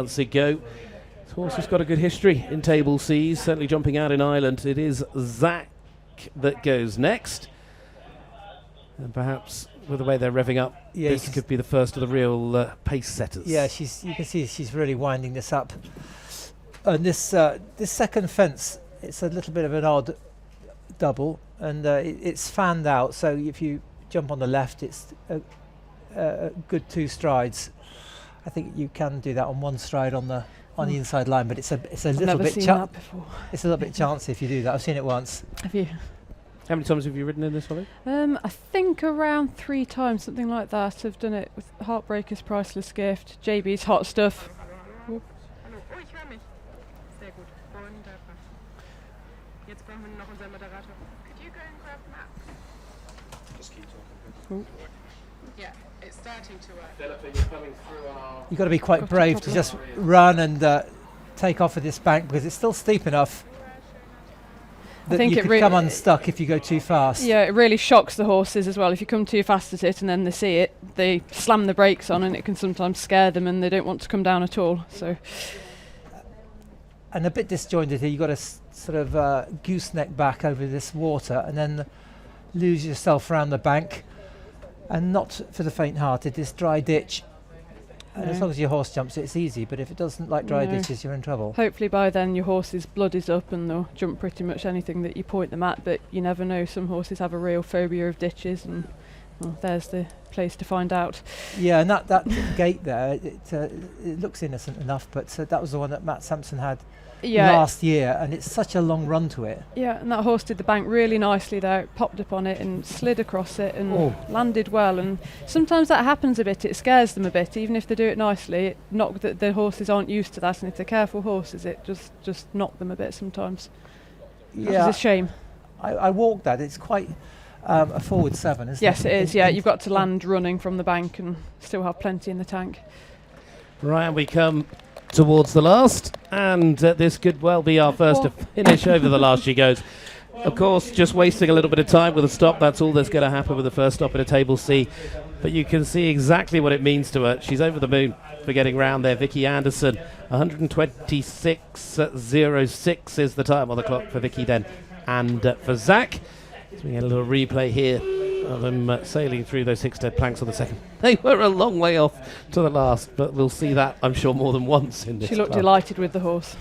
months ago. This horse has got a good history in table Cs, certainly jumping out in Ireland. It is Zack that goes next. And perhaps with the way they're revving up, this could be the first of the real pace setters. Yeah, you can see she's really winding this up. And this second fence, it's a little bit of an odd double, and it's fanned out. So if you jump on the left, it's a good 2 strides. I think you can do that on 1 stride on the inside line, but it's a little bit it's a little bit chancy if you do that. I've seen it once. Have you? How many times have you ridden in this one? I think around 3 times, something like that. I've done it with Heartbreaker's Priceless Gift, JB's Hot Stuff. Hallo, ich höre mich. Sehr gut. Wunderbar. Jetzt brauchen wir noch unseren Moderator. Could you go and grab Matt? Just keep talking. Yeah, it's starting to work. You've got to be quite brave to just run and take off of this bank, because it's still steep enough that you could come unstuck if you go too fast. Yeah, it really shocks the horses as well. If you come too fast at it and then they see it, they slam the brakes on, and it can sometimes scare them and they don't want to come down at all. So, and a bit disjointed here. You've got to sort of gooseneck back over this water and then lose yourself around the bank. And not for the faint-hearted, this dry ditch. And as long as your horse jumps, it's easy. But if it doesn't like dry ditches, you're in trouble. Hopefully by then your horse's blood is up and they'll jump pretty much anything that you point them at. But you never know. Some horses have a real phobia of ditches, and there's the place to find out. Yeah, and that gate there, it looks innocent enough, but that was the one that Matt Sampson had last year, and it's such a long run to it. Yeah, and that horse did the bank really nicely there. It popped up on it and slid across it and landed well. And sometimes that happens a bit. It scares them a bit, even if they do it nicely. Not that the horses aren't used to that, and if they're careful horses, it just knock them a bit sometimes. Yeah, it's a shame. I walked that. It's quite a forward 7, isn't it? Yes, it is. Yeah, you've got to land running from the bank and still have plenty in the tank. Right, we come towards the last, and this could well be our first to finish over the last. She goes, of course, just wasting a little bit of time with a stop. That's all that's going to happen with the first stop in a table C, but you can see exactly what it means to her. She's over the moon for getting round there. Vicky Anderson, 126.06 is the time on the clock for Vicky then, and for Zack. So we get a little replay here of them sailing through those Hickstead planks on the second. They were a long way off to the last, but we'll see that, I'm sure, more than once in this. She looked delighted with the horse.